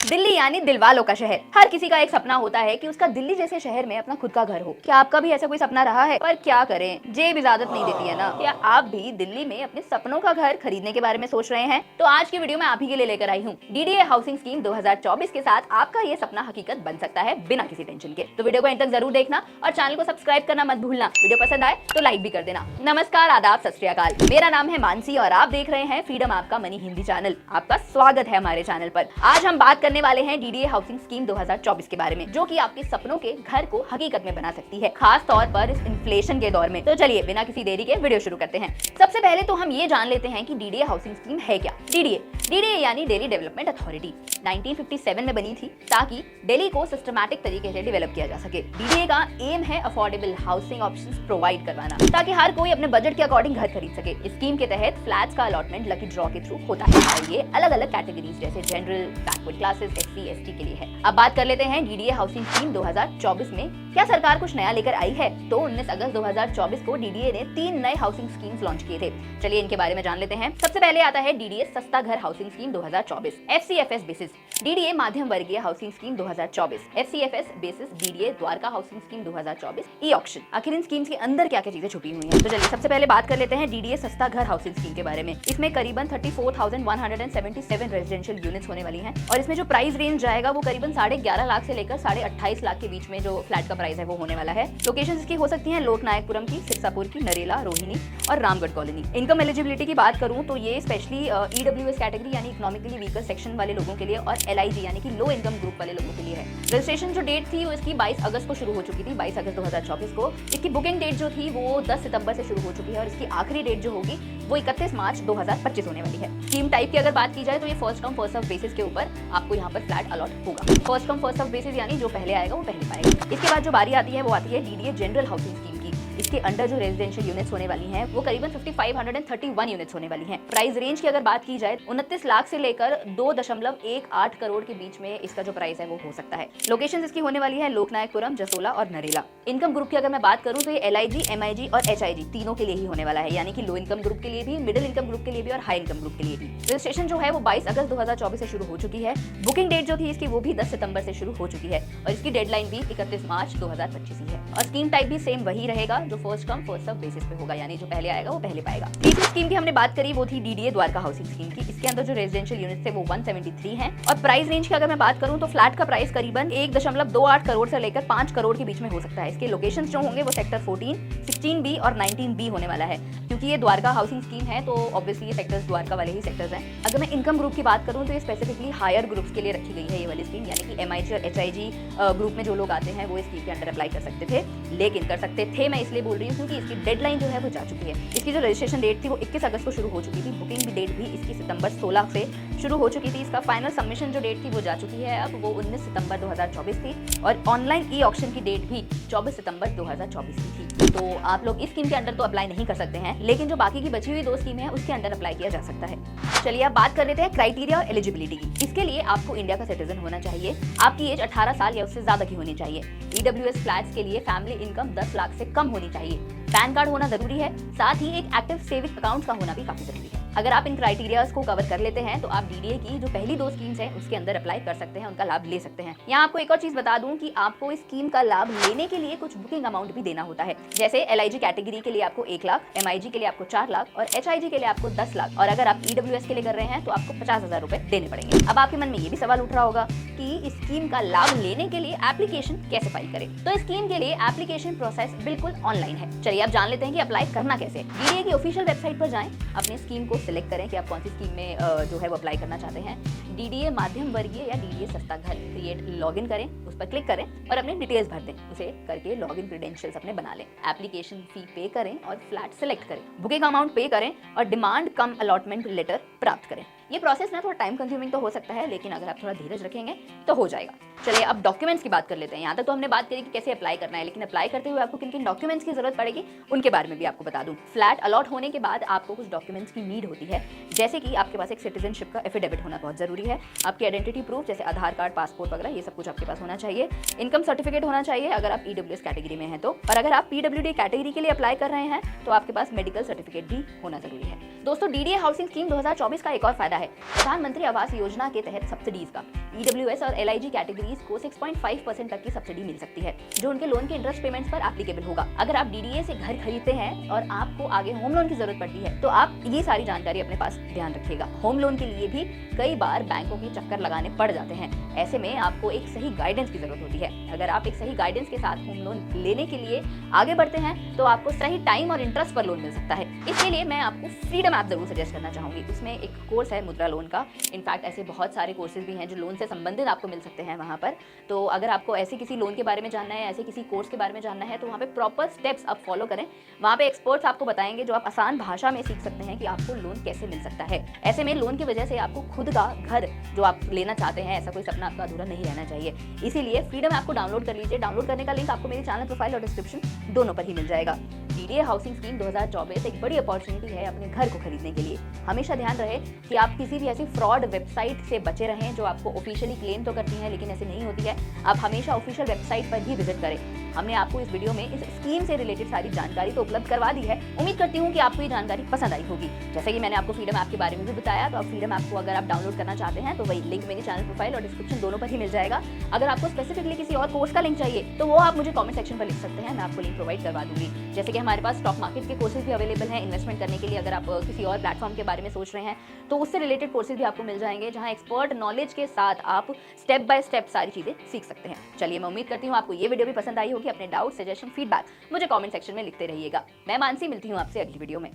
दिल्ली यानी दिलवालों का शहर। हर किसी का एक सपना होता है कि उसका दिल्ली जैसे शहर में अपना खुद का घर हो। क्या आपका भी ऐसा कोई सपना रहा है? पर क्या करें, जेब इजाजत नहीं देती है ना। क्या आप भी दिल्ली में अपने सपनों का घर खरीदने के बारे में सोच रहे हैं? तो आज की वीडियो में आप ही के लिए लेकर आई हूँ। डीडीए हाउसिंग स्कीम 2024 के साथ आपका ये सपना हकीकत बन सकता है बिना किसी टेंशन के। तो वीडियो को अंत तक जरूर देखना और चैनल को सब्सक्राइब करना मत भूलना। वीडियो पसंद आए तो लाइक भी कर देना। नमस्कार, आदाब, सत श्री अकाल। मेरा नाम है मानसी और आप देख रहे हैं फ्रीडम आपका मनी हिंदी चैनल। आपका स्वागत है हमारे चैनल पर। आज हम बात करने वाले हैं डीडीए हाउसिंग स्कीम 2024 के बारे में, जो कि आपके सपनों के घर को हकीकत में बना सकती है, खास तौर पर इस इन्फ्लेशन के दौर में। तो चलिए बिना किसी देरी के वीडियो शुरू करते हैं। सबसे पहले तो हम ये जान लेते हैं कि डीडीए हाउसिंग स्कीम है क्या। डीडीए यानी दिल्ली डेवलपमेंट अथॉरिटी 1957 में बनी थी ताकि दिल्ली को सिस्टमैटिक तरीके से डेवलप किया जा सके। डीडीए का एम है अफोर्डेबल हाउसिंग ऑप्शंस प्रोवाइड करवाना ताकि हर कोई अपने बजट के अकॉर्डिंग घर खरीद सके। इस स्कीम के तहत फ्लैट्स का अलॉटमेंट लकी ड्रॉ के थ्रू होता है और ये अलग अलग कैटेगरीज जैसे general, backward classes, SC, ST के लिए है। अब बात कर लेते हैं डीडीए हाउसिंग स्कीम 2024 में क्या सरकार कुछ नया लेकर आई है। तो 19 अगस्त 2024 को डीडीए ने 3 नए हाउसिंग स्कीम्स लॉन्च किए थे। चलिए इनके बारे में जान लेते हैं। सबसे पहले आता है डीडीए सस्ता घर housing scheme 2024 FCFS basis. DDA मध्यम वर्गीय housing scheme 2024 FCFS basis. DDA Dwarka housing scheme 2024 e auction. आखिर इन स्कीम्स के अंदर क्या क्या चीजें छुपी हुई हैं? तो चलिए सबसे पहले बात कर लेते हैं डीडीए सस्ता घर हाउसिंग स्कीम के बारे में। इसमें करीबन 34,177 रेजिडेंशियल यूनिट्स होने वाली हैं और इसमें जो प्राइस रेंज जाएगा वो करीबन 11.5 लाख से लेकर 28.5 लाख के बीच में जो फ्लैट का प्राइस है वो होने वाला है। लोकेशन इसकी हो सकती है लोकनायकपुरम की, सिरसापुर की, नरेला, रोहिणी और रामगढ़ कॉलोनी। इनकम एलिजिबिलिटी की बात करूं तो ये स्पेशली ईडब्ल्यूएस कैटेगरी यानी इकोनॉमिकली वीकर सेक्शन वाले लोगों के लिए और एलआईजी यानी कि लो इनकम ग्रुप वाले लोगों के लिए है। रजिस्ट्रेशन जो डेट थी वो इसकी 22 अगस्त को शुरू हो चुकी थी, 22 अगस्त 2024 को। इसकी बुकिंग डेट जो थी वो 10 सितंबर से शुरू हो चुकी है और इसकी आखिरी डेट जो होगी वो 31 मार्च 2025 होने वाली है। स्कीम टाइप की अगर बात की जाए तो ये first come first serve basis के ऊपर आपको यहाँ पर फ्लैट अलॉट होगा। First come first serve basis यानी जो पहले आएगा वो पहले पाएगा। इसके बाद जो बारी आती है वो आती है डीडीए जनरल हाउसिंग स्कीम की। इसके अंडर जो रेजिडेंशियल यूनिट्स होने वाली हैं वो करीबन 5531 यूनिट्स होने वाली हैं। प्राइस रेंज की अगर बात की जाए 29 लाख से लेकर 2.18 करोड़ के बीच में इसका जो प्राइस है वो हो सकता है। लोकेशन इसकी होने वाली है लोकनायकपुरम, जसोला और नरेला। इनकम ग्रुप की अगर मैं बात करूं तो ये एलआईजी, एमआईजी और एचआईजी तीनों के लिए ही होने वाला है, यानी कि लो इनकम ग्रुप के लिए भी, मिडिल इनकम ग्रुप के लिए भी और हाई इनकम ग्रुप के लिए भी। रजिस्ट्रेशन जो है वो 22 अगस्त 2024 से शुरू हो चुकी है। बुकिंग डेट जो थी इसकी वो भी 10 सितंबर से शुरू हो चुकी है और इसकी डेडलाइन भी 31 मार्च 2025 ही है। और स्कीम टाइप भी सेम वही रहेगा जो first come first serve basis पे होगा, यानी जो पहले आएगा वो पहले पाएगा। तीसरी स्कीम की हमने बात करी वो थी डीडीए द्वारका हाउसिंग स्कीम की। इसके अंदर जो रेजिडेंशियल यूनिट्स थे वो 173 हैं और प्राइस रेंज की अगर मैं बात करूं तो फ्लैट का प्राइस करीबन 1.28 करोड़ से लेकर 5 करोड़ के बीच में हो सकता है। इसके लोकेशंस जो होंगे वो सेक्टर 14, 16B और 19B होने वाला है। क्योंकि ये द्वारका हाउसिंग स्कीम है तो ऑब्वियसली ये सेक्टर्स द्वारका वाले ही सेक्टर्स हैं। अगर मैं इनकम ग्रुप की बात करूं तो ये स्पेसिफिकली हायर ग्रुप्स के लिए रखी गई है ये वाली स्कीम, यानी कि एमआईजी और एचआईजी ग्रुप में जो लोग आते हैं वो इस स्कीम के अंडर अप्लाई कर सकते थे। लेकिन कर सकते थे मैं इसलिए बोल रही हूँ क्योंकि इसकी डेडलाइन जो है वो जा चुकी है। इसकी जो रजिस्ट्रेशन डेट थी वो 21 अगस्त को शुरू हो चुकी थी। बुकिंग भी डेट भी इसकी सितंबर 16 से शुरू हो चुकी थी। इसका फाइनल सबमिशन जो डेट थी वो जा चुकी है, अब वो 19 सितंबर 2024 थी और ऑनलाइन ई ऑक्शन की डेट भी 24 सितंबर 2024 की थी। तो आप लोग इस स्कीम के अंडर तो अप्लाई नहीं कर सकते हैं, लेकिन जो बाकी की बची हुई 2 स्कीमें हैं उसके अंडर अप्लाई किया जा सकता है। चलिए अब बात कर लेते हैं क्राइटेरिया और एलिजिबिलिटी की। इसके लिए आपको इंडिया का सिटीजन होना चाहिए, आपकी एज 18 साल या उससे ज्यादा की होनी चाहिए। ईडब्ल्यूएस फ्लैट्स के लिए फैमिली इनकम 10 लाख से कम होनी चाहिए। पैन कार्ड होना जरूरी है, साथ ही एक एक्टिव सेविंग अकाउंट का होना भी काफी जरूरी है। अगर आप इन क्राइटेरियाज को कवर कर लेते हैं तो आप डीडीए की जो पहली 2 स्कीम्स हैं उसके अंदर अप्लाई कर सकते हैं, उनका लाभ ले सकते हैं। यहाँ आपको एक और चीज बता दूं कि आपको इस स्कीम का लाभ लेने के लिए कुछ बुकिंग अमाउंट भी देना होता है। जैसे एलआईजी कैटेगरी के लिए आपको 1 लाख, एमआईजी के लिए आपको 4 लाख और एचआईजी के लिए आपको 10 लाख और अगर आप ईडब्ल्यूएस के लिए कर रहे हैं तो आपको 50,000 रुपए देने पड़ेंगे। अब आपके मन में ये भी सवाल उठ रहा होगा कि इस स्कीम का लाभ लेने के लिए एप्लीकेशन कैसे फाइल करें। तो इस स्कीम के लिए एप्लीकेशन प्रोसेस बिल्कुल ऑनलाइन है। चलिए आप जान लेते हैं कि अप्लाई करना कैसे। डीडीए की ऑफिशियल वेबसाइट पर जाएं, अपनी स्कीम को सिलेक्ट करें कि आप कौन सी स्कीम में जो है वो अप्लाई करना चाहते हैं। डीडीए मध्यम वर्गीय या डीडीए सस्ता घर क्रिएट लॉगिन करें, उस पर क्लिक करें और अपनी डिटेल्स भर दें। उसे करके लॉगिन क्रेडेंशियल्स अपने बना लें। एप्लीकेशन फी पे करें और फ्लैट सेलेक्ट करें, बुकिंग अमाउंट पे करें और डिमांड कम अलॉटमेंट लेटर प्राप्त करें। ये प्रोसेस ना थोड़ा टाइम कंज्यूमिंग तो हो सकता है, लेकिन अगर आप थोड़ा धीरज रखेंगे तो हो जाएगा। चलिए अब डॉक्यूमेंट्स की बात कर लेते हैं। यहाँ तक तो हमने बात करी कि कैसे अप्लाई करना है, लेकिन अप्लाई करते हुए आपको किन किन डॉक्यूमेंट्स की जरूरत पड़ेगी उनके बारे में भी आपको बता दूं। फ्लैट अलॉट होने के बाद आपको कुछ डॉक्यूमेंट्स की नीड होती है, जैसे कि आपके पास एक सिटीजनशिप का एफिडेविट होना बहुत जरूरी है। आपकी आइडेंटिटी प्रूफ जैसे आधार कार्ड, पासपोर्ट वगैरह ये सब कुछ आपके पास होना चाहिए। इनकम सर्टिफिकेट होना चाहिए अगर आप ईडब्ल्यूएस कैटेगरी में हैं तो, और अगर आप पीडब्ल्यूडी कैटेगरी के लिए अप्लाई कर रहे हैं तो आपके पास मेडिकल सर्टिफिकेट भी होना जरूरी है। दोस्तों डीडीए हाउसिंग स्कीम 2024 का एक और फायदा है प्रधानमंत्री आवास योजना के तहत सब्सिडीज का। EWS और LIG कैटेगरीज को 6.5% तक की सब्सिडी मिल सकती है, जो उनके लोन के इंटरेस्ट पेमेंट्स पर एप्लीकेबल होगा। अगर आप DDA से घर खरीदते हैं और आपको आगे होम लोन की जरूरत पड़ती है, तो आप ये सारी जानकारी अपने पास ध्यान रखिएगा। होम लोन के लिए भी कई बार बैंकों के चक्कर लगाने पड़ जाते हैं। ऐसे में आपको एक सही गाइडेंस की जरूरत होती है। अगर आप एक सही गाइडेंस के साथ होम लोन लेने के लिए आगे बढ़ते हैं, तो आपको सही टाइम और इंटरेस्ट पर लोन मिल सकता है। इसके लिए मैं आपको फ्रीडम ऐप जरूर सजेस्ट करना चाहूंगी। उसमें एक कोर्स है मुद्रा लोन का। इनफैक्ट ऐसे बहुत सारे कोर्सेज भी हैं जो लोन से संबंधित आपको मिल सकते हैं वहाँ पर। तो अगर आपको ऐसे किसी लोन के बारे में जानना है, ऐसे किसी कोर्स के बारे में जानना है, तो वहाँ पे प्रॉपर स्टेप्स आप फॉलो करें। वहाँ पे एक्सपर्ट्स आपको बताएंगे, जो आप आसान भाषा में सीख सकते हैं कि आपको लोन कैसे मिल सकता है। ऐसे में लोन की वजह से आपको खुद का घर जो आप लेना चाहते हैं, ऐसा कोई सपना आपका अधूरा नहीं रहना चाहिए। इसीलिए फ्रीडम ऐप को डाउनलोड कर लीजिए। डाउनलोड करने का लिंक आपको मेरे चैनल प्रोफाइल और डिस्क्रिप्शन दोनों पर ही मिल जाएगा। DDA हाउसिंग स्कीम 2024 एक बड़ी अपॉर्चुनिटी है अपने घर को खरीदने के लिए। हमेशा ध्यान रहे कि आप किसी भी ऐसी फ्रॉड वेबसाइट से बचे रहें जो आपको ऑफिशियली क्लेम तो करती है लेकिन ऐसे नहीं होती है। आप हमेशा ऑफिशियल वेबसाइट पर ही विजिट करें। हमने आपको इस वीडियो में इस स्कीम से रिलेटेड सारी जानकारी तो उपलब्ध करवा दी है। उम्मीद करती हूँ कि आपको ये जानकारी पसंद आई होगी। जैसे कि मैंने आपको फ्रीडम ऐप के बारे में भी बताया, तो आप फ्रीडम ऐप को अगर आप डाउनलोड करना चाहते हैं तो वही लिंक मेरे चैनल प्रोफाइल और डिस्क्रिप्शन दोनों पर ही मिल जाएगा। अगर आपको स्पेसिफिकली किसी और कोर्स का लिंक चाहिए तो वो आप मुझे कमेंट सेक्शन पर लिख सकते हैं, मैं आपको लिंक प्रोवाइड करवा दूंगी। जैसे कि हमारे पास स्टॉक मार्केट के कोर्सेज भी अवेलेबल हैं इन्वेस्टमेंट करने के लिए। अगर आप किसी और प्लेटफॉर्म के बारे में सोच रहे हैं तो उससे रिलेटेड कोर्सेज भी आपको मिल जाएंगे, जहां एक्सपर्ट नॉलेज के साथ आप स्टेप बाय स्टेप सारी चीजें सीख सकते हैं। चलिए, मैं उम्मीद करती हूँ आपको ये वीडियो भी पसंद आई होगी। अपने डाउट, सजेशन, फीडबैक मुझे कमेंट सेक्शन में लिखते रहिएगा। मैं मानसी, मिलती हूँ आपसे अगली वीडियो में।